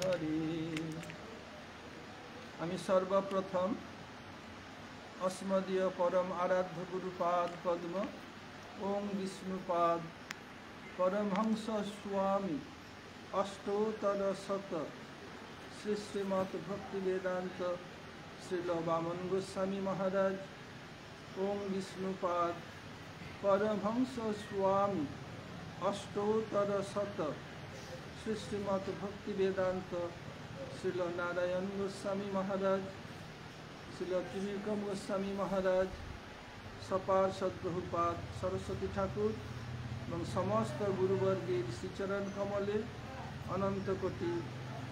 হরি। আমি সর্বপ্রথম अस्मदीय परम आराध्य गुरुपाद पद्म ओं विष्णुपाद परमहंस स्वामी अष्टोत्तर शत श्री श्रीमद भक्ति वेदांत श्रील वामन गोस्वामी महाराज ओं विष्णुपाद परमहंस स्वामी अष्टोत्तर शत श्री श्रीमद भक्ति वेदांत श्रील नारायण गोस्वामी महाराज श्रील त्रिविक्रम गोस्वामी महाराज सपार सद्प्रभुपाद सरस्वती ठाकुर এবং সমস্ত গুরুবর্গের শ্রীচরণ কমলে অনন্ত কোটি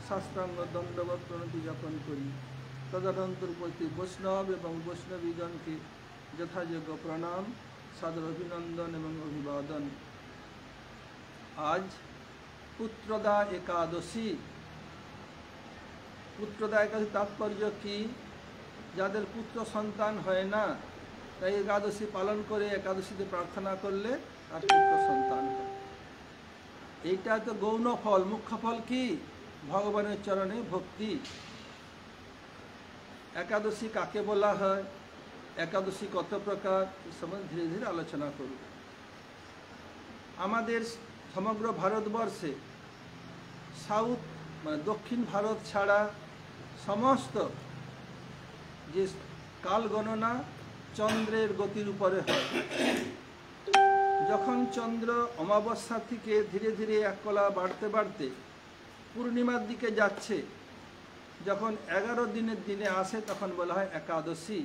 শাস্ত্রাঙ্গ দণ্ডবত প্রণতি জ্ঞাপন করি। তদনন্তর প্রতি বৈষ্ণব এবং বৈষ্ণবীগণকে যথাযোগ্য প্রণাম, সাদর অভিনন্দন এবং অভিবাদন। আজ পুত্রদা একাদশী। পুত্রদা একাদশী তাৎপর্য কি? যাদের পুত্র সন্তান হয় না তাই একাদশী পালন করে একাদশীতে প্রার্থনা করলে তার পুত্র সন্তান হয়। এইটা তো গৌণ ফল। মুখ্য ফল কি? ভগবানের চরণে ভক্তি। একাদশী কাকে বলা হয়, একাদশী কত প্রকার, এই সম্বন্ধে ধীরে ধীরে আলোচনা করব। আমাদের সমগ্র ভারতবর্ষে সাউথ মানে দক্ষিণ ভারত ছাড়া সমস্ত যে কাল গণনা চন্দ্রের গতির উপরে হয়। যখন চন্দ্র অমাবস্যা থেকে ধীরে ধীরে এক কলা বাড়তে বাড়তে পূর্ণিমার দিকে যাচ্ছে, যখন 11 দিনের দিনে আসে তখন বলা হয় একাদশী।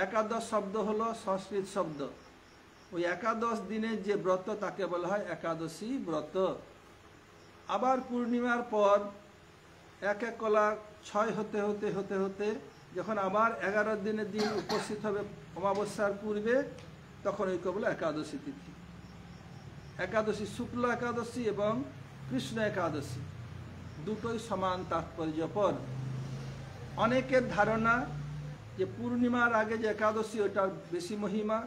একাদশ শব্দ হলো সংস্কৃত শব্দ। ওই একাদশ দিনের যে ব্রত তাকে বলা হয় একাদশী ব্রত। আবার পূর্ণিমার পর এক এক কলা 6 হতে হতে হতে হতে যখন আবার 11 দিনের দিন উপস্থিত হবে অমাবস্যার পূর্বে, তখন ওইকে বলে একাদশী তিথি। একাদশী শুক্ল একাদশী এবং কৃষ্ণ একাদশী দুটোই সমান তাৎপর্যপর। অনেকের ধারণা যে পূর্ণিমার আগে যে একাদশী ওটার বেশি মহিমা,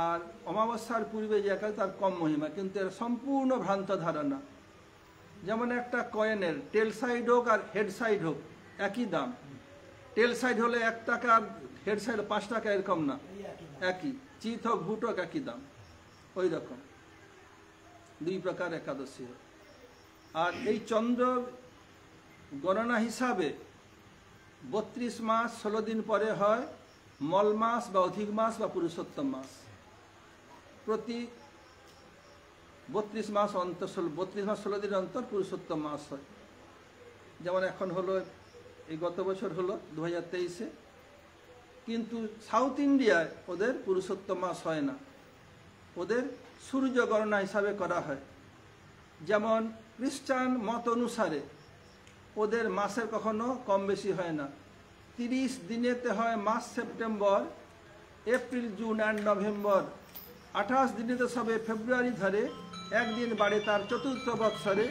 আর অমাবস্যার পূর্বে যে একাদশী তার কম মহিমা, কিন্তু এর সম্পূর্ণ ভ্রান্ত ধারণা। যেমন একটা কয়েনের টেল সাইড হোক আর হেড সাইড হোক একই দাম। টেল সাইড হলে 1 টাকা আর হেড সাইড 5 টাকা, এরকম না, একই। চিত হোক ভুট হোক একই দাম। ওই রকম দুই প্রকার একাদশী হয়। আর এই চন্দ্র গণনা হিসাবে 32 মাস 16 দিন পরে হয় মল মাস বা অধিক মাস বা পুরুষোত্তম মাস। প্রতি 32 মাস অন্তর 32 মাস 16 দিন অন্তর পুরুষোত্তম মাস হয়। যেমন এখন হলো, এই গত বছর হলো 2023-এ। কিন্তু সাউথ ইন্ডিয়ায় ওদের পুরুষোত্তম মাস হয় না, ওদের সূর্য গণনা হিসাবে করা হয়। যেমন খ্রিস্টান মত অনুসারে ওদের মাসের কখনো কম বেশি হয় না। 30 দিনেতে হয় মাস September, April, June and November. 28 দিনেতে সবে ফেব্রুয়ারি ধরে, একদিন বাড়ে তার চতুর্থ বৎসরে,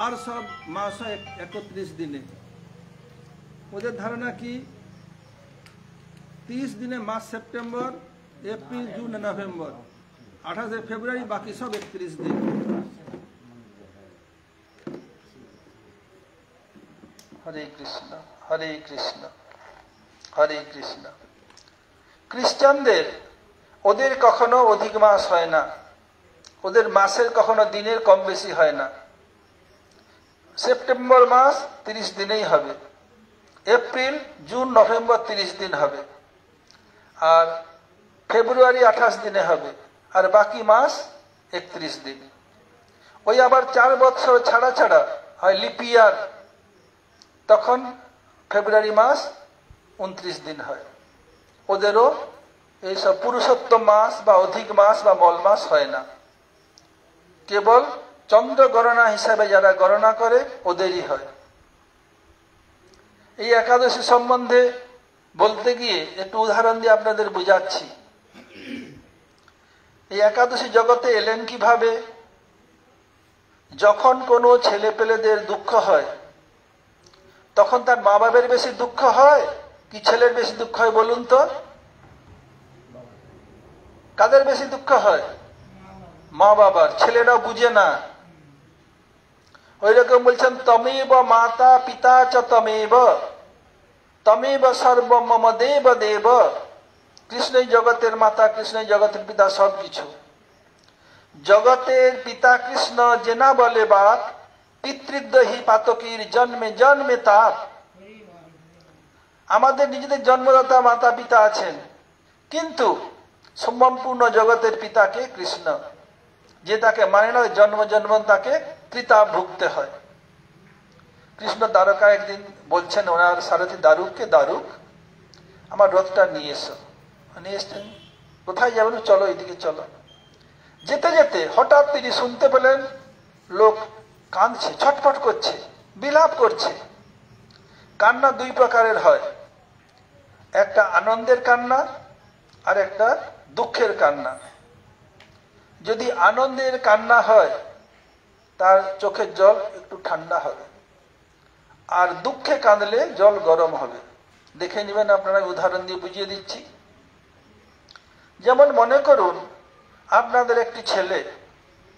আর সব মাস হয় 31 দিনে। ওদের ধারণা কি? 30 দিনে মাস সেপ্টেম্বর, এপ্রিল, জুন, নভেম্বর, 28 ফেব্রুয়ারি, বাকি সব 31 দিন। হরে কৃষ্ণ হরে কৃষ্ণ হরে কৃষ্ণ। খ্রিস্টানদের ওদের কখনো অধিক মাস হয় না, ওদের মাসের কখনো দিনের কম বেশি হয় না। সেপ্টেম্বর মাস 30 দিনেই হবে, এপ্রিল, জুন, নভেম্বর 30 দিন হবে, আর ফেব্রুয়ারি 28 দিনে হবে, আর বাকি মাস 31 দিন। ওই আবার 4 বছর ছাড়া ছাড়া হয় লিপ ইয়ার, তখন ফেব্রুয়ারি মাস 29 দিন হয়। ওদেরও এইসব পুরুষোত্তম মাস বা অধিক মাস বা মল মাস হয় না। কেবল চন্দ্র গণনা হিসাবে যারা গণনা করে ওদেরই হয়। এই একাদশী সম্বন্ধে বলতে গিয়ে একটু উদাহরণ দিয়ে আপনাদের বুঝাচ্ছি। এই একাদশী জগতে এলেন কিভাবে? যখন কোনো ছেলে পেলেদের দুঃখ হয়, তখন তার মা বাবার বেশি দুঃখ হয় কি ছেলের বেশি দুঃখ হয় বলুন তো? কাদের বেশি দুঃখ হয়? মা বাবার। ছেলেরা বুঝে না, ওই রকম বলছেন তমেব মাতা পিতা চ তমেব, তমেব সর্ব মম দেব দেব। কৃষ্ণই জগতের মাতা, কৃষ্ণই জগতের পিতা, সবকিছু। জগতের পিতা কৃষ্ণ যে না বলে বাপ, পিতৃদ্বহি পাতকীর জন্মে জন্মে তাপ। আমাদের নিজেদের জন্মদাতা মাতা পিতা আছেন, কিন্তু সম্পূর্ণ জগতের পিতাকে কৃষ্ণ। যে তাকে মানে না, জন্ম জন্ম তাকে পিতা ভুগতে হয়। কৃষ্ণ দ্বারকা একদিন বলছেন ওনার সারথী দারুককে, দারুক আমার রথটা নিয়ে এসো। নিয়ে এসছেন, কোথায় যাবেন? চলো এদিকে চলো। যেতে যেতে হঠাৎ তিনি শুনতে পেলেন লোক কাঁদছে, ছটফট করছে, বিলাপ করছে। কান্না দুই প্রকারের হয়, একটা আনন্দের কান্না আর একটা দুঃখের কান্না। যদি আনন্দের কান্না হয় তার চোখের জল একটু ঠান্ডা হবে, আর দুঃখে কাঁদলে জল গরম হবে। দেখে নেবেন, আপনারা উদাহরণ দিয়ে বুঝিয়ে দিচ্ছি। যেমন মনে করুন আপনাদের একটি ছেলে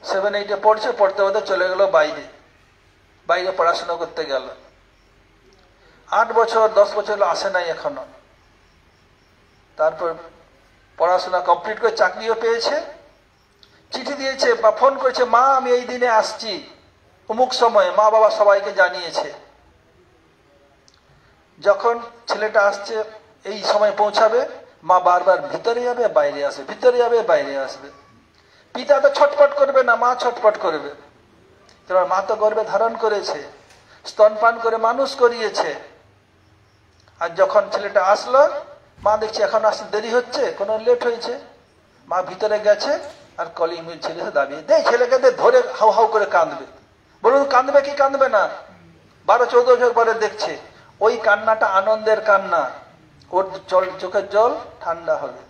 7-8 পড়ছে, পড়তে পড়তে চলে গেল বাইরে পড়াশোনা করতে গেল। 8 বছর 10 বছর আসে নাই এখনো। তারপর পড়াশোনা কমপ্লিট করে চাকরিও পেয়েছে, চিঠি দিয়েছে বা ফোন করেছে, মা আমি এই দিনে আসছি, অমুক সময়ে। মা বাবা সবাইকে জানিয়েছে। যখন ছেলেটা আসছে এই সময় পৌঁছাবে, মা বারবার ভিতরে যাবে বাইরে আসবে, ভিতরে যাবে বাইরে আসবে। পিতা তো ছটফট করবে না, মা ছটফট করবে। তোমার মা তো গর্ভে ধারণ করেছে, স্তনপান করে মানুষ করিয়েছে। আর যখন ছেলেটা আসলো, মা দেখছে এখন আসতে দেরি হচ্ছে, কোনো লেট হয়েছে, মা ভিতরে গেছে আর কলিং বেল ছেলে দাঁড়িয়ে দে, ছেলেকে ধরে হাউ হাউ করে কাঁদবে। বলুন কাঁদবে কি কাঁদবে না? 12-14 বছর পরে দেখছে ওই কান্নাটা আনন্দের কান্না, ওর চোখের জল ঠান্ডা হবে।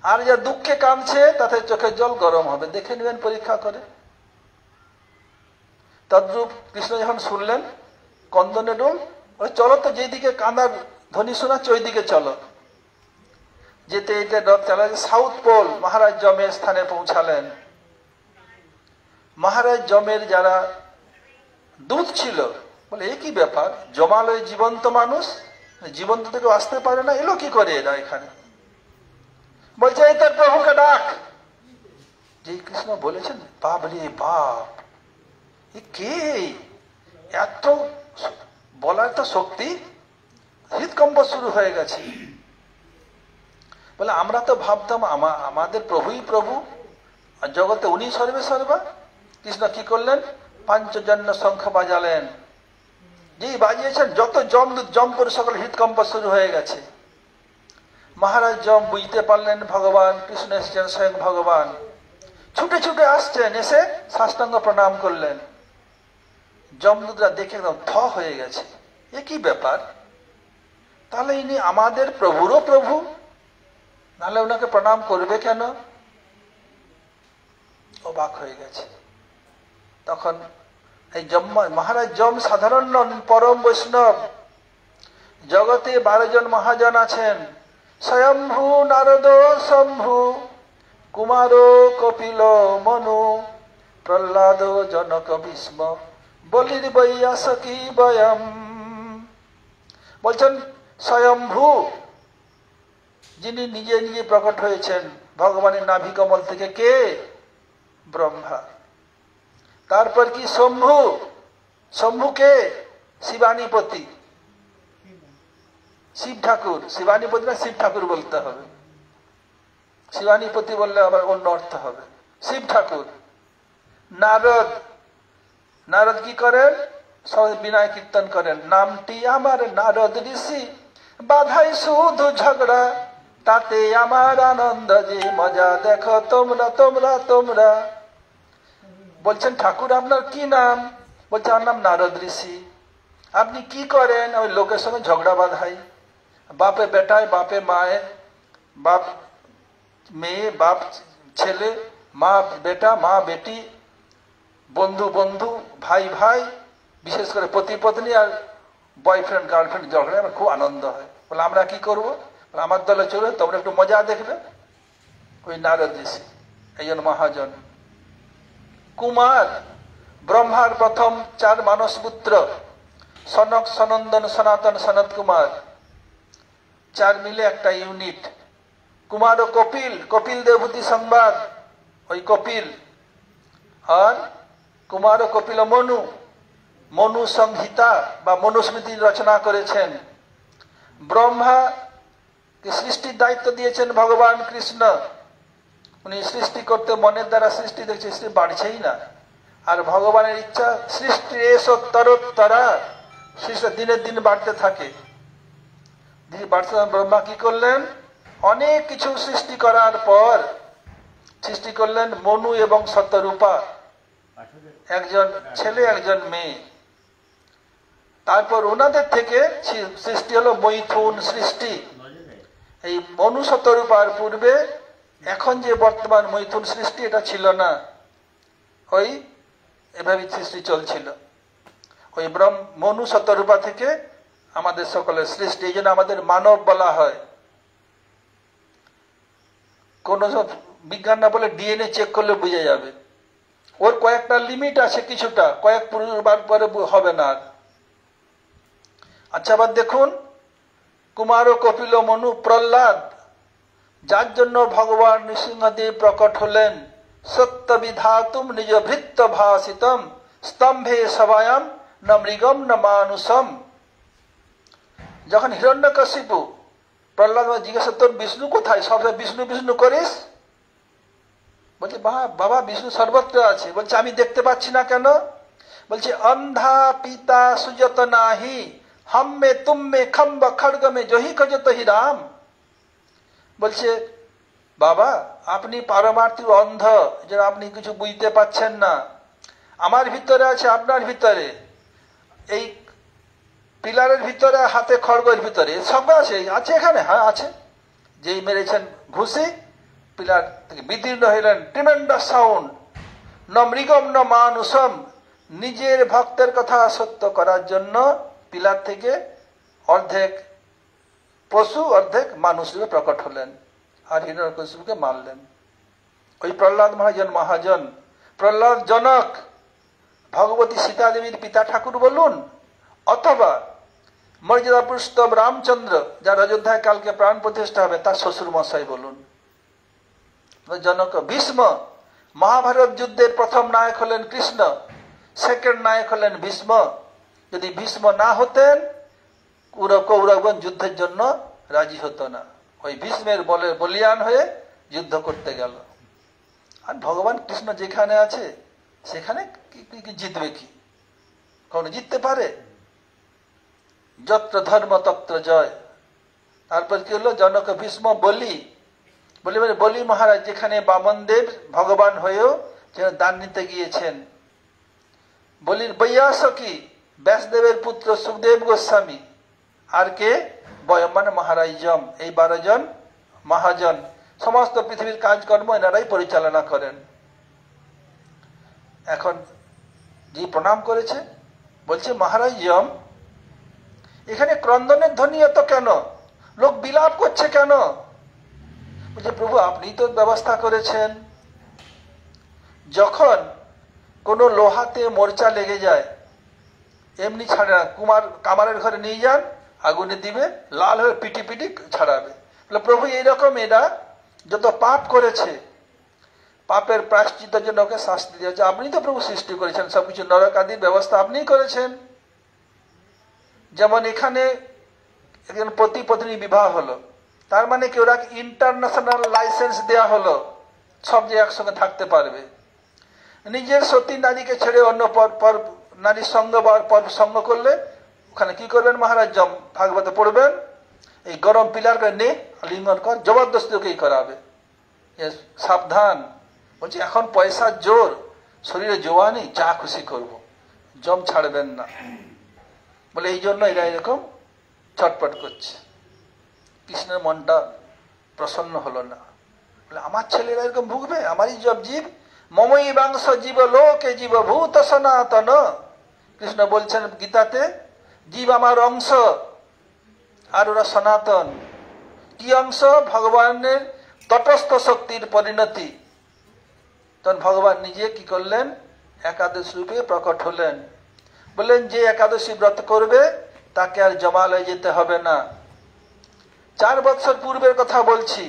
আর যা দুঃখে কাঁদছে তাতে চোখের জল গরম হবে। দেখে নেবেন পরীক্ষা করে। তদ্রূপ কৃষ্ণ যখন শুনলেন কন্দনে ডোল, ওই চলো তো, যেদিকে কান্দার ধ্বনি শোনাচ্ছে ওই দিকে চলো। যেতে যেতে রথ চালা সাউথ পোল মহারাজ যমের স্থানে পৌঁছালেন। মহারাজ যমের যারা দূত ছিল বলে, এ কি ব্যাপার, জমালয় জীবন্ত মানুষ, জীবন্ত থেকে আসতে পারে না, এলো কি করে এরা এখানে? বলছে এই তার প্রভুকে ডাক। যে কৃষ্ণ বলেছেন, বাপ রে বাপ, এ কে? এত বলার তো শক্তি, হৃদকম্প শুরু হয়ে গেছে। বলে আমরা তো ভাবতাম আমাদের প্রভুই প্রভু, আর জগতে উনি সর্বে সর্বা। কৃষ্ণ কি করলেন? পাঞ্চজন্য শঙ্খ বাজালেন। যেই বাজিয়েছেন যত জমপুর সকল হৃদকম্প শুরু হয়ে গেছে। মহারাজ যম বুঝতে পারলেন ভগবান কৃষ্ণ এসেছেন, স্বয়ং ভগবান। ছুটে ছুটে আসছেন, এসে সাষ্টাঙ্গ প্রণাম করলেন। যমদূতরা দেখে একদম থ হয়ে গেছে, এ কি ব্যাপার? তাহলে ইনি আমাদের প্রভুরও প্রভু, নাহলে ওনাকে প্রণাম করবে কেন? অবাক হয়ে গেছে। তখন এই মহারাজ যম সাধারণ নন, পরম বৈষ্ণব। জগতে 12 জন মহাজন আছেন, স্বয়ম্ভু নারদ শম্ভু, কুমার কপিল মনু, প্রহ্লাদ জনক ভীষ্ম, বলির বৈয়াসকি বয়ম। বলছেন স্বয়ম্ভু, যিনি নিজে নিজে প্রকট হয়েছেন ভগবানের নাভি কমল থেকে। কে? ব্রহ্মা। তারপর কি শম্ভু? শম্ভুকে শিবানীপতি, শিব ঠাকুর। শিবানীপতি না শিব ঠাকুর বলতে হবে, শিবানীপতি বললে আবার অন্য অর্থ হবে। শিব ঠাকুর। নারদ, নারদ কি করেন? সবাই বিনয় কীর্তন করেন, নামটি আমার নারদ ঋষি, বাধাই শুধু ঝগড়া, তাতে আমার আনন্দ যে মজা দেখো তোমরা তোমরা তোমরা। বলছেন ঠাকুর আপনার কি নাম? বলছে আমার নাম নারদ ঋষি। আপনি কি করেন? ওই লোকের সঙ্গে ঝগড়া বাঁধাই, বাপে বেটায়, বাপে মায়ে, বাপ মেয়ে, বাপ ছেলে, মা বেটা, মা বেটি, বন্ধু বন্ধু, ভাই ভাই, বিশেষ করে পতি পত্নী আর বয়ফ্রেন্ড গার্লফ্রেন্ড ঝগড়া আমার খুব আনন্দ হয়। বলে আমরা কি করবো? আমার দলে চলে, তোমরা একটু মজা দেখবে। ওই নারদ ঋষি, একজন মহাজন। কুমার, ব্রহ্মার প্রথম 4 মানসপুত্র সনক, সনন্দন, সনাতন, সনত কুমার, 4 মিলে একটা ইউনিট। কুমার ও কপিল, কপিল দেবভূতি সংবাদ, ওই কপিল। আর কুমার ও কপিল মনু, মনু সংহিতা বা মনুস্মৃতি রচনা করেছেন। ব্রহ্মাকে সৃষ্টির দায়িত্ব দিয়েছেন ভগবান কৃষ্ণ। উনি সৃষ্টি করতে, মনের দ্বারা সৃষ্টি দেখছে, সৃষ্টি বাড়ছেই না। আর ভগবানের ইচ্ছা সৃষ্টি এসোত্তরোত্তরা, সৃষ্টি দিনের দিন বাড়তে থাকে। বাড়তে ব্রহ্মা কি করলেন? অনেক কিছু সৃষ্টি করার পর সৃষ্টি করলেন মনু এবং শতরূপা, একজন ছেলে একজন মেয়ে। তারপর ওনাদের থেকে সৃষ্টি হলো মৈথুন সৃষ্টি। এই মনু শতরূপার পূর্বে এখন যে বর্তমান মৈথুন সৃষ্টি, এটা ছিল না। ওই এভাবে সৃষ্টি চলছিল। ওই মনু শতরূপা থেকে আমাদের সকলের সৃষ্টি। এই জন্য আমাদের মানব বলা হয়। কোন বিজ্ঞান না বলে ডিএনএ চেক করলে বুঝে যাবে। ওর কয়েকটা লিমিট আছে, কিছুটা কয়েক পুনর্বার পরে হবে না। আচ্ছা, আবার দেখুন, কুমার ও কপিল মনু প্রহ্লাদ, যার জন্য ভগবান নৃসিংহদেব প্রকট হলেন। সত্য বিধাতুম নিজ ভৃত্য ভাসিতম স্তম্ভে সবায়াম ন মৃগম ন মানুষম। যখন হিরণ্যকশিপু প্রহ্লাদ জিজ্ঞাসা, তোর বিষ্ণু কোথায়? সবসময় বিষ্ণু বিষ্ণু করিস। বলছে, বাবা বিষ্ণু সর্বত্র আছে। বলছে, আমি দেখতে পাচ্ছি না কেন? বলছে, অন্ধা পিতা সুজত নাহি হাম্মে তুম্মে খম্ব খড়গ মে জহি খজত হি রাম। বলছে, বাবা আপনি পারমার্থিক অন্ধ, যে আপনি কিছু বুঝতে পাচ্ছেন না। আমার ভিতরে আছে, আপনার ভিতরে, এই পিলারের ভিতরে, হাতে খড়গের ভিতরে, সব আছে আছে এখানে। হ্যাঁ আছে। যেই মেরেছেন ঘুষি, পিলার থেকে বিদীর্ণ হইলেন, ট্রিমেন্ডাস সাউন্ড। ন মৃগম ন মানুষম, নিজের ভক্তের কথা সত্য করার জন্য পিলার থেকে অর্ধেক পশু অর্ধেক মানুষ রূপে প্রকট হলেন, আর হিরণ্যকশিপুকে মারলেন। ওই প্রহ্লাদ মহাজন, প্রহ্লাদ জনক, ভগবতী সীতা দেবীর পিতা ঠাকুর বলুন, অথবা মর্যাদা পুরুষোত্তম রামচন্দ্র, যার অযোধ্যায় কালকে প্রাণ প্রতিষ্ঠা হবে, তার শ্বশুর মশাই বলুন, জনক। ভীষ্ম, মহাভারত যুদ্ধের প্রথম নায়ক হলেন কৃষ্ণ, সেকেন্ড নায়ক হলেন ভীষ্ম। যদি ভীষ্ম না হতেন, কৌরবগণ যুদ্ধের জন্য রাজি হতো না। ওই ভীষ্মের বলিয়ান হয়ে যুদ্ধ করতে গেল। আর ভগবান কৃষ্ণ যেখানে আছে সেখানে জিতবে কি? কখনো জিততে পারে? যত্র ধর্ম তত্র জয়। তারপর কি হলো? জনক ভীষ্ম বলি, বলি মহারাজ যেখানে বামনদেব ভগবান হয়েও যেন দান নিতে গিয়েছেন। বলির বৈয়াসকি, ব্যাসদেবের পুত্র সুখদেব গোস্বামী, আর কে? বয়মান মহারাজম। এই 12 জন মহাজন, সমস্ত পৃথিবীর কাজকর্ম এনারাই পরিচালনা করেন। এখন যে প্রণাম করেছে, বলছে, মহারাজম এখানে ক্রন্দনের ধ্বনি এত কেন? লোক বিলাপ করছে কেন? বলছে, প্রভু আপনি তো ব্যবস্থা করেছেন। যখন কোনো লোহাতে মোর্চা লেগে যায়, এমনি ছাড়ে না, কামারের ঘরে নিয়ে যান, আগুনে দিবে, লাল হয়ে পিটি পিটি ছাড়াবে। প্রভু এইরকম এরা যত পাপ করেছে, পাপের প্রায়শ্চিত্তের জন্য ওকে শাস্তি দিয়েছে। আপনি তো প্রভু সৃষ্টি করেছেন, সবকিছু নরক আদির ব্যবস্থা আপনিই করেছেন। যেমন এখানে একজন পতি পত্নী বিবাহ হলো, তার মানে কি ওরা ইন্টারন্যাশনাল লাইসেন্স দেয়া হলো, সব যে একসঙ্গে থাকতে পারবে। নিজের সতী নারীকে ছেড়ে অন্য নারীর সঙ্গ বা সঙ্গ করলে ওখানে কি করবেন মহারাজ? ভাগবতে পড়বেন, এই গরম পিলার করে নে লিঙ্গন কর, জবরদস্তি ওকেই করাবে। সাবধান। বলছি, এখন পয়সার জোর, শরীরে জোয়ানি, যা খুশি করব, জম ছাড়বেন না। বলে এই জন্য এরা এরকম ছটপট করছে। কৃষ্ণের মনটা প্রসন্ন হলো না। বলে, আমার ছেলেরা এরকম ভুগবে? আমারই জব জীব, মমই বাংশ জীব লোকে জীব ভূত সনাতন। কৃষ্ণ বলছেন গীতাতে, জীব আমার অংশ আর ওরা সনাতন। কি অংশ? ভগবানের তটস্থ শক্তির পরিণতি। তখন ভগবান নিজে কি করলেন? একাদশ রূপে প্রকট হলেন। বললেন যে একাদশী ব্রত করবে তাকে আর জমালয়ে যেতে হবে না। 4 বছর পূর্বের কথা বলছি,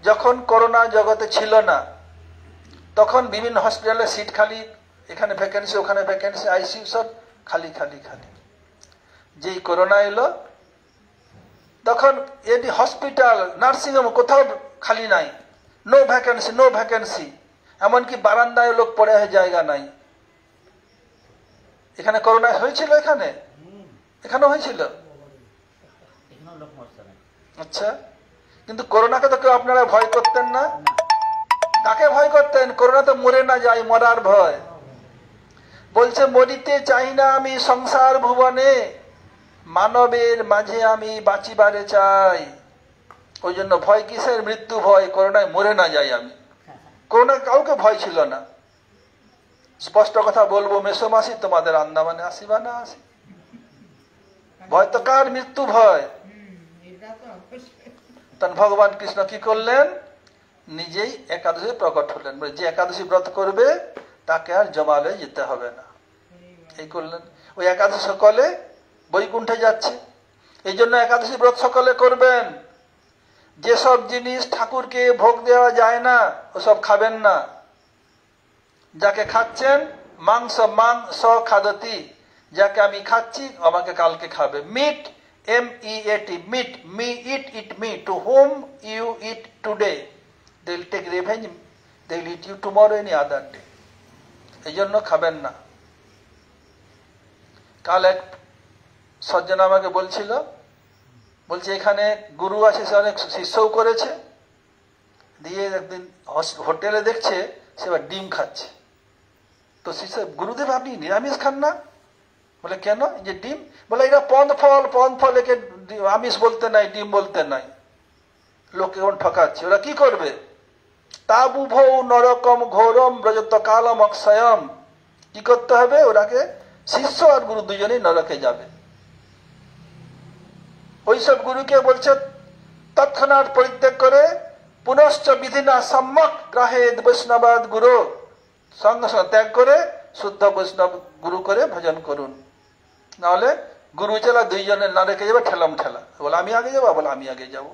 যখন করোনা জগতে ছিল না, তখন বিভিন্ন হসপিটালে সিট খালি, এখানে ভ্যাকেন্সি, ওখানে ভ্যাকেন্সি, আইসিইউ সব খালি খালি খালি। যেই করোনা এলো তখন এটি হসপিটাল, নার্সিংহোম কোথাও খালি নাই, নো ভ্যাকেন্সি, নো ভ্যাকেন্সি। এমনকি বারান্দায় লোক পড়ে জায়গা নাই। এখানে করোনা হয়েছিল, এখানেও হয়েছিল। আচ্ছা, কিন্তু করোনাকে তো কেউ আপনারা ভয় করতেন না। কাকে ভয় করতেন? করোনা তো মরে না যায়, মরার ভয়। বলছে মরিতে চাই না আমি সংসার ভুবনে, মানবের মাঝে আমি বাঁচিবারে চাই। ওই জন্য ভয় কিসের? মৃত্যু ভয়। করোনায় মরে না যাই আমি। করোনা কাউকে ভয় ছিল না। স্পষ্ট কথা বলবো, মেসোমাসি তোমাদের আন্দামানে আসি বা না আসি, ভয় তো কার? মৃত্যু ভয়। তখন ভগবান কৃষ্ণ কি করলেন? নিজেই একাদশী প্রকট হলেন। যে একাদশী ব্রত করবে তাকে আর জমালয়ে যেতে হবে না, এই করলেন। ওই একাদশী সকলে বৈকুণ্ঠে যাচ্ছে। এই জন্য একাদশী ব্রত সকলে করবেন। যেসব জিনিস ঠাকুরকে ভোগ দেওয়া যায় না ওসব খাবেন না। যাকে খাচ্ছেন মাংস মাংস খাদতি, যাকে আমি খাচ্ছি আমাকে কালকে খাবে। Meat, MEAT, meat, me eat eat me, to whom you eat today they will take revenge, they will eat you tomorrow any other day. এই জন্য খাবেন না। কাল এক সজ্জন আমাকে বলছিল, বলছে এখানে গুরু আছে, সে অনেক শিষ্যও করেছে, দিয়ে একদিন হোটেলে দেখছে সে আবার ডিম খাচ্ছে। তো শিষ্য, গুরুদেব আপনি নিরামিষ খান না? বলে কেন? যে ডিম, বলে এটা পন্থ ফল, একে আমিষ বলতে নাই, ডিম বলতে নাই। লোকে এখন ঠকাচ্ছে। ওরা কি করবে? তাবুভৌ নরকম ঘোরম ব্রজত কালম অক্ষয়ম। কি করতে হবে? ওরাকে, শিষ্য আর গুরু দুজনেই নরকে যাবে। ওইসব গুরুকে বলছে তৎক্ষণাৎ পরিত্যাগ করে পুনশ্চ বিধিনা সম্যক গ্রাহেদ বৈষ্ণবাদ গুরু, সঙ্গে সঙ্গে ত্যাগ করে শুদ্ধ বৈষ্ণব গুরু করে ভজন করুন। নাহলে গুরু চেলা দুইজনের নরকে যাবে ঠেলাম ঠেলা। বলে আমি আগে যাবো, বলে আমি আগে যাবো।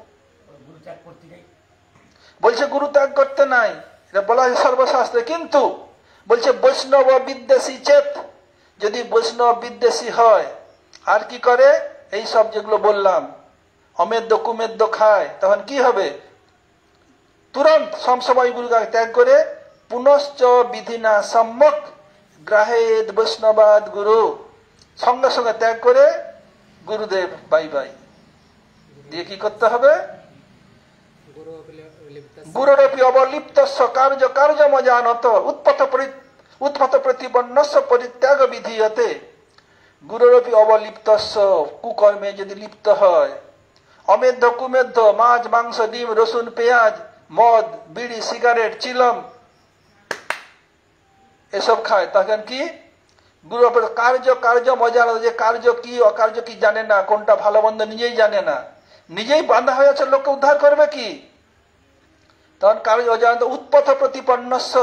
বলছে গুরু ত্যাগ করতে নাই, এটা বলা হয় সর্বশাস্ত্রে। কিন্তু বলছে বৈষ্ণব বিদ্বেষী চেত, যদি বৈষ্ণব বিদ্বেষী হয় আর কি করে? এই সব যেগুলো বললাম, অমেদ্য কুমেদ্য খায়, তখন কি হবে? তুরন্ত সমসময় গুরুকে ত্যাগ করে পুনশ্চ বিধিনা সম্যক গ্রাহেদ বৈষ্ণবাদ গুরু, সঙ্গে সঙ্গে ত্যাগ করে গুরুদেব বাই বাই দিয়ে কি করতে হবে? গুরুরপি অবলিপ্তস্য কার্য কার্যমজানত উৎপত প্রতিপন্নস্য পরিত্যাগ বিধীয়তে। গুরুরপি অবলিপ্তস্য, কুকর্মে যদি লিপ্ত হয়, অমেধ্য কুমেধ্য, মাছ মাংস ডিম রসুন পেঁয়াজ মদ বিড়ি সিগারেট চিলম এসব খায়, তখন কি? গুরুর কার্য মজানত, যে কার্য কি অকার্য কি জানে না, কোনটা ভালো মন্দ নিজেই জানে না, নিজেই বাঁধা হয়ে আছে, লোককে উদ্ধার করবে কি? তখন কার্য অজানত উৎপথ প্রতিপন্নস্য,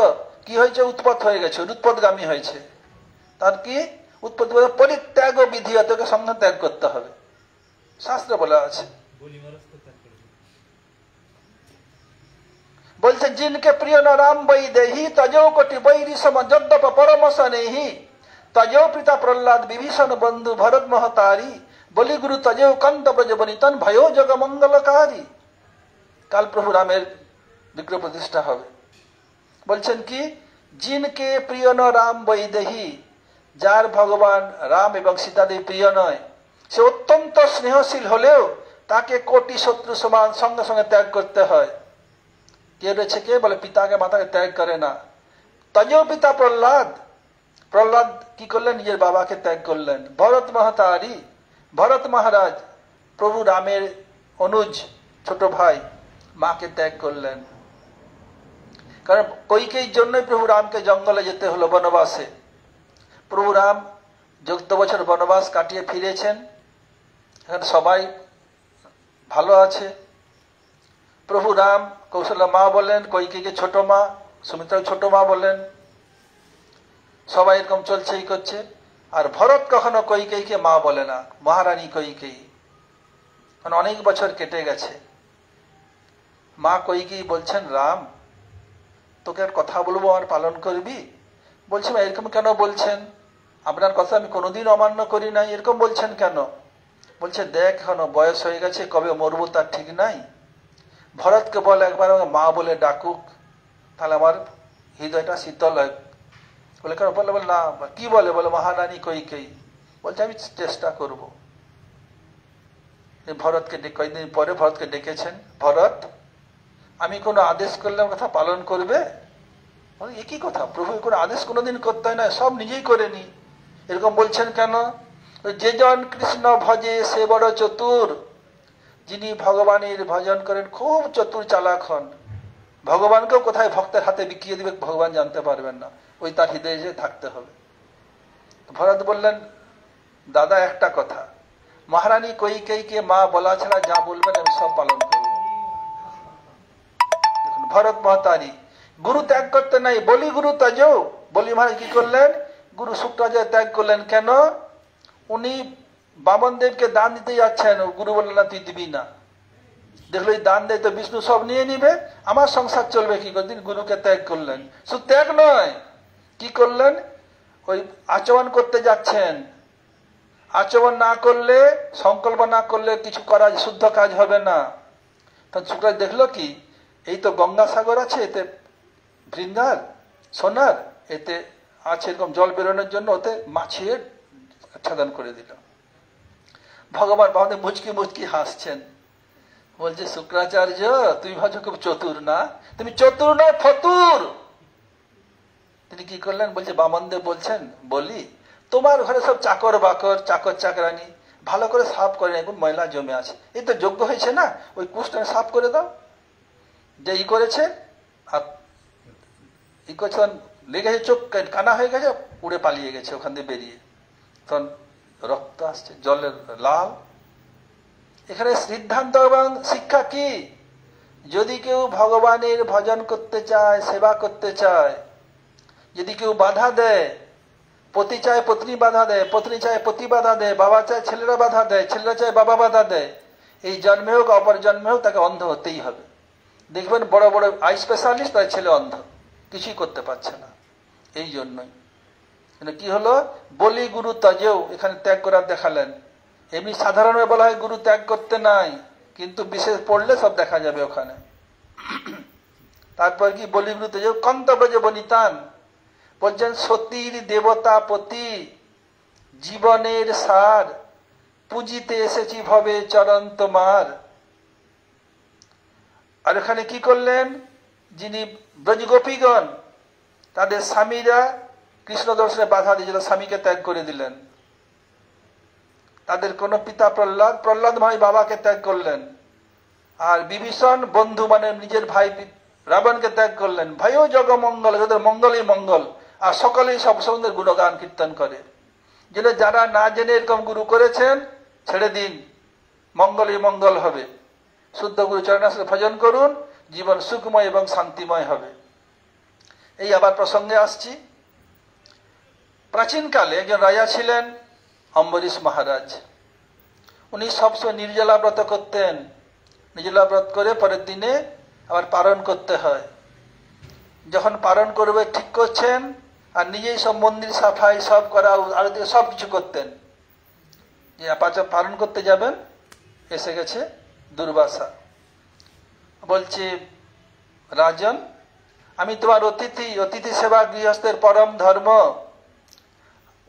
কি হয়েছে? উৎপথ হয়ে গেছে, উৎপথগামী হয়েছে। তার কি? উৎপত্তি পরিত্যাগ বিধি, তোকে সঙ্গে ত্যাগ করতে হবে, শাস্ত্রে বলা আছে। বলছে জিনকে প্রিয় ন রাম বৈ দেহি তজৌ কোটি বৈরি সম যদ্যপ পরমশ নেহি, তজৌ পিতা প্রহ্লাদ বিভীষণ বন্ধু ভরত মহতারি, বলি গুরু তজৌ কন্ত ব্রজ বনিতন ভয়ো জগ মঙ্গলকারী। কাল প্রভু রামের বিগ্রহ প্রতিষ্ঠা হবে। বলছেন কি? জিনকে প্রিয় ন রাম বৈদেহী, যার ভগবান রাম এবং সীতাদেবী প্রিয় নয়, সে অত্যন্ত স্নেহশীল হলেও তাকে কোটি শত্রু সমান সঙ্গে সঙ্গে ত্যাগ করতে হয়। কে রয়েছে? কে? বলে পিতাকে মাতাকে ত্যাগ করে না। তজৌ পিতা প্রহ্লাদ, প্রহ্লাদ কি করলেন? নিজের বাবাকে ত্যাগ করলেন। ভরত মহতারি, ভরত মহারাজ প্রভু রামের অনুজ ছোট ভাই, মাকে ত্যাগ করলেন। কারণ কৈকেয়ীর জন্যই প্রভু রামকে জঙ্গলে যেতে হলো, বনবাসে। প্রভু রাম 14 বছর বনবাস কাটিয়ে ফিরেছেন, এখানে সবাই ভালো আছে। প্রভু রাম কৌশল্যা মা বলেন, কৈকেয়ীকে ছোট মা, সুমিত্রা ছোট মা বলেন। সবাই এরকম চলছে এই করছে। আর ভরত কখনো কৈকেয়ীকে মা বলে না, মহারানী কৈকেয়ী। মানে অনেক বছর কেটে গেছে, মা কৈকেয়ী বলছেন, রাম তোকে আর কথা বলবো, আর পালন করবি? বলছে মা এরকম কেন বলছেন, আপনার কথা আমি কোনোদিন অমান্য করি নাই, এরকম বলছেন কেন? বলছে দেখ এখনো বয়স হয়ে গেছে, কবে মরবো তার ঠিক নাই। ভরতকে বলে একবার আমাকে মা বলে ডাকুক, তাহলে আমার হৃদয়টা শীতল হয়। বলে কেন? বলে না, কি বলে? বলে মহারানী কৈকেয়ী। বলছে আমি চেষ্টা করব। ভরতকে কয়েকদিন পরে ভরতকে ডেকেছেন, ভরত আমি কোনো আদেশ করলে কথা পালন করবে? একই কথা, প্রভু কোনো আদেশ কোনোদিন করতে হয় না, সব নিজেই করে নি, এরকম বলছেন কেন? যে জন কৃষ্ণ ভজে সে বড় চতুর, যিনি ভগবানের ভজন করেন খুব চতুর চালাক হন। ভগবানকেও কোথায় ভক্তের হাতে বিকিয়ে দিবে ভগবান জানতে পারবেন না, ওই তার হৃদয়ে থাকতে হবে। ভরত বললেন, দাদা একটা কথা, মহারানী কৈকেয়ীকে মা বলা ছাড়া যা বলবেন আমি সব পালন করব। দেখুন ভরত মহাতারী গুরু ত্যাগ করতে নাই, বলি গুরু ত্যাজো। বলি মহারাজ কি করলেন? গুরু শুক্রাচার্য ত্যাগ করলেন। কেন? উনি বামন দেবকে দান দিতে যাচ্ছেন, গুরু বললেন না তুই দিবি না। দেখলো এই দান দেয় তো বিষ্ণু সব নিয়ে নিবে, আমার সংসার চলবে কি করে? গুরুকে ত্যাগ করলেন। শুধু ত্যাগ নয়, কি করলেন? ওই আচরণ করতে যাচ্ছেন, আচরণ না করলে, সংকল্প না করলে কিছু করা শুদ্ধ কাজ হবে না। তখন শুক্রাচার্য দেখলো কি, এই তো গঙ্গাসাগর আছে, এতে বৃন্দার সোনার এতে আছে এরকম জল বেরোনোর জন্য, ওতে মাছিয়ে আচ্ছাদন করে দিল। ভগবান বামদেব মুচকি মুচকি হাসছেন, বলছে শুক্রাচার্য তুমি ভাবছো খুব চতুর না, তুমি চতুর নয় ফতুর। তিনি কি করলেন? বলছে বামনদেব বলছেন, বলি তোমার ঘরে সব চাকর বাকর চাকর চাকরানি ভালো করে সাফ করে এখন ময়লা জমে আছে, এই তো যোগ্য হয়েছে না, ওই কুষ্ঠটা সাফ করে দাও। যে ই করেছে আর ই করছে, লেগেছে, চোখ কানা হয়ে গেছে, উড়ে পালিয়ে গেছে ওখান দিয়ে বেরিয়ে, তখন রক্ত আসছে, জলের লাল। এখানে সিদ্ধান্ত এবং শিক্ষা কি? যদি কেউ ভগবানের ভজন করতে চায়, সেবা করতে চায়, যদি কেউ বাধা দেয়, পতি চায় পত্নী বাধা দেয়, পত্নী চায় পতি বাধা দেয়, বাবা চায় ছেলেরা বাধা দেয়, ছেলেরা চায় বাবা বাধা দেয়, এই জন্মে হোক অপর জন্মে হোক তাকে অন্ধ হতেই হবে। দেখবেন বড় বড় আই স্পেশালিস্ট, তার ছেলে অন্ধ, কিছুই করতে পারছে না। এই জন্যই কি হলো, বলি গুরু ত্যাজেও এখানে ত্যাগ করার দেখালেন। এমনি সাধারণভাবে বলা হয় গুরু ত্যাগ করতে নাই, কিন্তু বিশেষ পড়লে সব দেখা যাবে ওখানে। তারপর কি বলি গুরু ত্যাজেও কন্তব্য বনিতান, বলছেন সতীর দেবতা পতি জীবনের সার, পুজিতে এসেছি ভবে চরণ তোমার। আর এখানে কি করলেন? যিনি ব্রজগোপীগণ, তাদের স্বামীরা কৃষ্ণ দর্শনে বাধা দিয়েছিল, স্বামীকে ত্যাগ করে দিলেন। তাদের কোন পিতা প্রহ্লাদ ভাই বাবাকে ত্যাগ করলেন। আর বিভীষণ বন্ধু মানে নিজের ভাই রাবণকে ত্যাগ করলেন। ভাইও জগমঙ্গল, যাদের মঙ্গলই মঙ্গল, আর সকলেই সব সুন্দর গুণগান কীর্তন করে। যেন যারা না জেনে এরকম গুরু করেছেন, ছেড়ে দিন, মঙ্গলই মঙ্গল হবে। শুদ্ধ গুরু চরণাশ্রয়ে ভজন করুন, জীবন সুখময় এবং শান্তিময় হবে। এই আবার প্রসঙ্গে আসছি। প্রাচীনকালে একজন রাজা ছিলেন অম্বরীশ মহারাজ। উনি সবসময় নির্জলা ব্রত করতেন। নির্জলা ব্রত করে পরের দিনে আবার পালন করতে হয়। যখন পালন করবে ঠিক করছেন, আর নিজেই সব মন্দির সাফাই সব করা, আর সব কিছু করতেন। যে পালন করতে যাবেন, এসে গেছে দুর্বাসা। বলছে, রাজন আমি তোমার অতিথি, অতিথি সেবা গৃহস্থের পরম ধর্ম।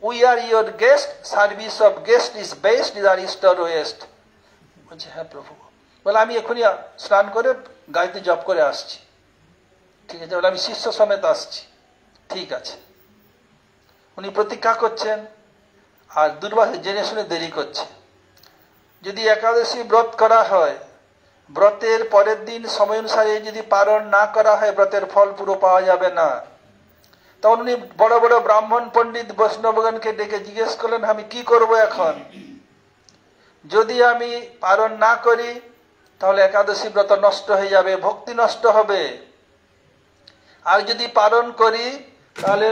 We are your guest, service of guest is best, is are east or west. বলছে হ্যাঁ প্রভু। বলে আমি এখনই স্নান করে গায়ত্রী জপ করে আসছি। ঠিক আছে, বলে আমি শিষ্য সমেত আসছি। ঠিক আছে। উনি প্রতীক্ষা করছেন, আর দুর্বাসা জেনে শুনে দেরি করছে। যদি একাদশী ব্রত করা হয়, ব্রতের পরের দিন সময় অনুসারে যদি পালন না করা হয়, ব্রতের ফল পুরো পাওয়া যাবে না। তখন উনি বড় বড় ব্রাহ্মণ পণ্ডিত বৈষ্ণবগণকে ডেকে জিজ্ঞেস করলেন, আমি কি করব এখন? যদি আমি পালন না করি তাহলে একাদশী ব্রত নষ্ট হয়ে যাবে, ভক্তি নষ্ট হবে। আর যদি পালন করি তাহলে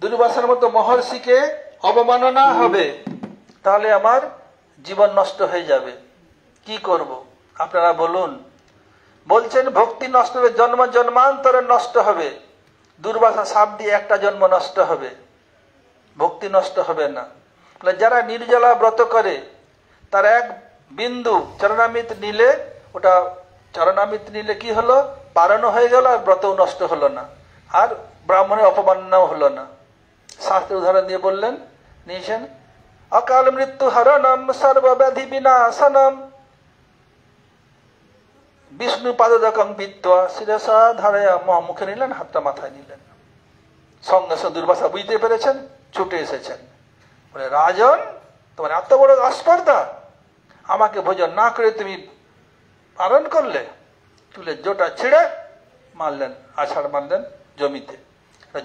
দুর্বাসার মতো মহর্ষিকে অবমাননা হবে, তাহলে আমার জীবন নষ্ট হয়ে যাবে, কি করব আপনারা বলুন। বলছেন ভক্তি নষ্ট হবে, জন্ম জন্মান্তরে নষ্ট হবে। দুর্বাসা সাপ দিয়ে একটা জন্ম নষ্ট হবে, ভক্তি নষ্ট হবে না। যারা নির্জলা ব্রত করে তার এক বিন্দু চরণামৃত নিলে, ওটা চরণামৃত নিলে কি হলো, পারণ হয়ে গেল, আর ব্রতও নষ্ট হলো না, আর ব্রাহ্মণের অপমাননাও হলো না। শাস্ত্রের উদাহরণ দিয়ে বললেন, নিয়েছেন অকাল মৃত্যু হরণম সর্বব্যাধি বিনাশনম বিষ্ণু পাদকং বিদ্যা শিরসা ধারয়া, মুখে নিলেন, হাতটা মাথায় নিলেন। সঙ্গে সঙ্গে দুর্বাসা বুঝতে পেরেছেন, ছুটে এসেছেন, বলে রাজন তোমার এত বড় আস্পর্ধা, আমাকে ভোজন না করে তুমি পালন করলে। তুলে জোটা ছিঁড়ে মারলেন, আছাড় মারলেন জমিতে।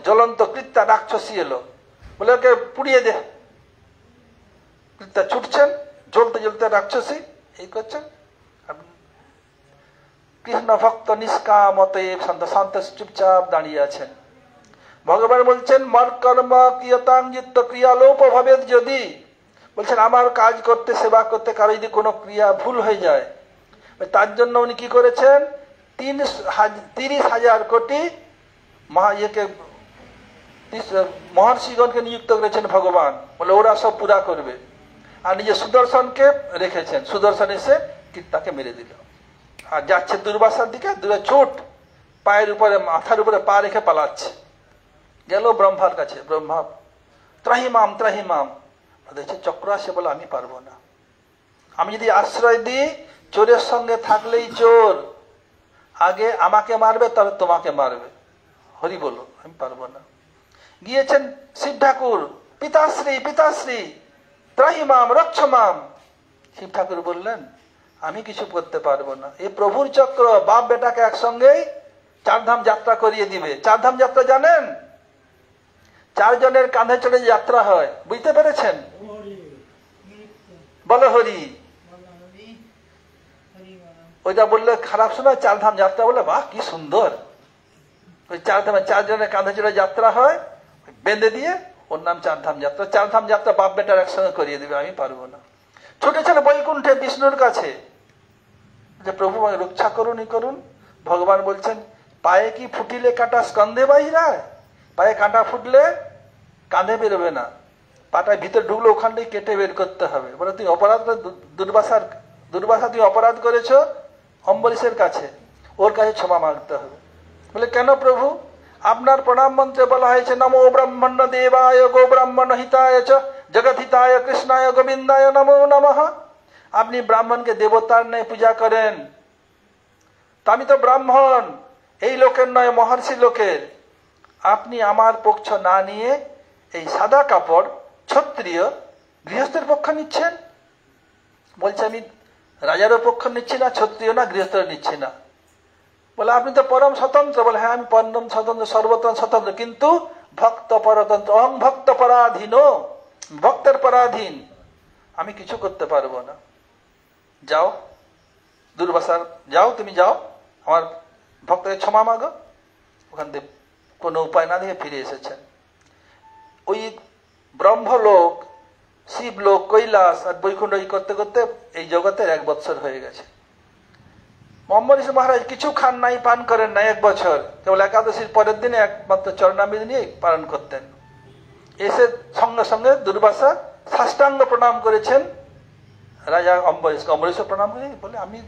জ্বলন্ত কৃত্যা রাক্ষসী এলো, বলে ওকে পুড়িয়ে দে। কৃত্যা ছুটছেন, জ্বলতে জ্বলতে রাক্ষসী এই করছেন। কৃষ্ণ ভক্ত নিষ্কামতে শান্ত শান্ত চুপচাপ দাঁড়িয়ে আছেন। ভগবান বলছেন মর কর্ম ক্রিয়তাঞ্জিত ক্রিয়া লোপ ভাবে, যদি বলছেন আমার কাজ করতে সেবা করতে কারো যদি কোনো ক্রিয়া ভুল হয়ে যায়, তার জন্য উনি কি করেছেন, 30,000 কোটি মহর্ষিগণকে নিযুক্ত করেছেন ভগবান, বলে ওরা সব পুরা করবে। আর নিজে সুদর্শনকে রেখেছেন, সুদর্শন এসে কীর্তাকে মেরে দিল। আর যাচ্ছে দুর্বাসার দিকে, দূরে ছুট, পায়ের উপরে মাথার উপরে পা রেখে পালাচ্ছে। গেল ব্রহ্মার কাছে, ব্রহ্মা ত্রাহিমাম ত্রাহিমাম, দেখছে চক্র আসে, বলে আমি পারবো না, আমি যদি আশ্রয় দিই চোরের সঙ্গে থাকলেই চোর, আগে আমাকে মারবে তাহলে তোমাকে মারবে, হরি বলো, আমি পারবো না। গিয়েছেন শিব ঠাকুর, পিতাশ্রী পিতাশ্রী ত্রাহিমাম রক্ষমাম। শিব ঠাকুর বললেন আমি কিছু করতে পারবো না, এই প্রভুর চক্র, বাপ বেটাকে একসঙ্গেই চারধাম যাত্রা করিয়ে দিবে। চারধাম যাত্রা জানেন, 4 জনের কাঁধে চড়ে যাত্রা হয়, বুঝতে পেরেছেন? বলো হরি। ওইটা বললে খারাপ শোনায়, চারধাম যাত্রা বলে বাহ কি সুন্দর। ওই 4 জনের কাঁধে চড়ে যাত্রা হয়, বেঁধে দিয়ে ওর নাম চারধাম যাত্রা। চারধাম যাত্রা বাপ বেটার একসঙ্গে করিয়ে দিবে, আমি পারবো না। ছুটেছেন বৈকুণ্ঠে বিষ্ণুর কাছে, যে প্রভু আমাকে রক্ষা করুন, করুন। ভগবান বলছেন পায়ে কি ফুটিলে কাঁটা স্কন্ধে বাহিরায়, পায়ে কাঁটা ফুটলে কাঁধে বেরোবে না, পাটায় ভিতরে ঢুকলে ওখান থেকে কেটে বের করতে হবে। বলে তুই অপরাধ, দুর্বাসা তুই অপরাধ করেছ অম্বরীশের কাছে, ওর কাছে ক্ষমা মাগতে হবে। বলে কেন প্রভু? আপনার প্রণাম মন্ত্রে বলা হয়েছে নমো ব্রাহ্মণ্য দেবায় গো ব্রাহ্মণ হিতায় চ জগৎ হিতায় কৃষ্ণায় গোবিন্দায় নমো নমঃ। আপনি ব্রাহ্মণকে দেবতার ন্যায় পূজা করেন, তা আমি তো ব্রাহ্মণ, এই লোকের নয় মহর্ষি লোকের। আপনি আমার পক্ষ না নিয়ে এই সাদা কাপড় ক্ষত্রিয় গৃহস্থের পক্ষ নিচ্ছেন। বলছে আমি রাজারও পক্ষ নিচ্ছি না, ক্ষত্রিয় না, গৃহস্থের নিচ্ছি না। বলে আপনি তো পরম স্বতন্ত্র। বলে হ্যাঁ আমি পরম স্বতন্ত্র, সর্বতন স্বতন্ত্র, কিন্তু ভক্ত পরতন্ত্র, অহং ভক্ত পরাধীন, ভক্তের পরাধীন, আমি কিছু করতে পারবো না। যাও দুর্বাসার, যাও তুমি যাও, আমার ভক্তকে ক্ষমা মাগো। ওখান থেকে কোনো উপায় না দেখে ফিরে এসেছেন। ওই ব্রহ্মলোক, শিবলোক, কৈলাস আর বৈকুণ্ঠ করতে করতে এই জগতের 1 বছর হয়ে গেছে। অম্বরীশ মহারাজ কিছু খান নাই, পান করেন নাই 1 বছর, কেবল একাদশীর পরের দিনে একমাত্র চরণামৃত নিয়ে পালন করতেন। এসে সঙ্গে সঙ্গে দুর্বাসা সাষ্টাঙ্গ প্রণাম করেছেন রাজা অম্বরীশকে। অম্বরীশ প্রণাম করে বলে আমি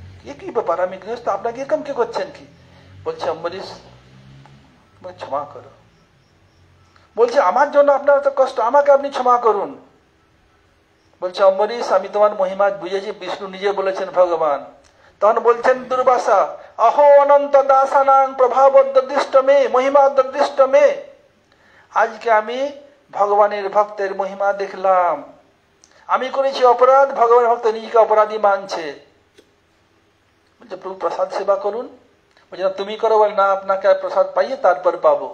কি ব্যাপার, আমি গৃহস্থ, আপনাকে এরকম কি করছেন কি? বলছে অম্বরীশ ক্ষমা করো। বলছে আমার জন্য আপনার এত কষ্ট, আমাকে আপনি ক্ষমা করুন। বলছে অম্বরীশ আমি তোমার মহিমা বুঝেছি, বিষ্ণু নিজে বলেছেন ভগবান। তখন বলছেন দুর্বাসা অহো অনন্ত দাসানাং প্রভাবদৃষ্ট মে মহিমাদৃষ্ট মে, আজকে আমি ভগবানের ভক্তের মহিমা দেখলাম। আমি করেছি অপরাধ, ভগবানের ভক্ত নিজেকে অপরাধী মানছে। বলছে প্রভু প্রসাদ সেবা করুন। বলছে না তুমি করো। বলে না, আপনাকে প্রসাদ পাইয়ে তারপর পাবো।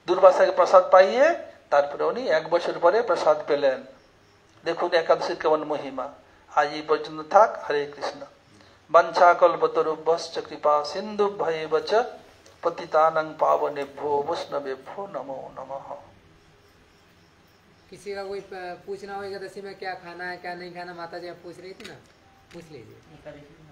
দুর্বাসাকে প্রসাদ পাইয়ে তারপরে উনি 1 বছর পরে প্রসাদ পেলেন। দেখুন একাদশীর কেমন মহিমা। আজ এই পর্যন্ত থাক। হরে কৃষ্ণ। বঞ্ছা কল্পতরুভ্যশ্চ কৃপা সিন্ধুভ্যেব চ পতিতানাং পাবনেভ্যো বৈষ্ণবেভ্যো নমো নমঃ। किसी का कोई पूछना हो एकादशी में क्या खाना है क्या नहीं खाना, माता जी आप पूछ रही थी ना, पूछ लीजिए। एकादशी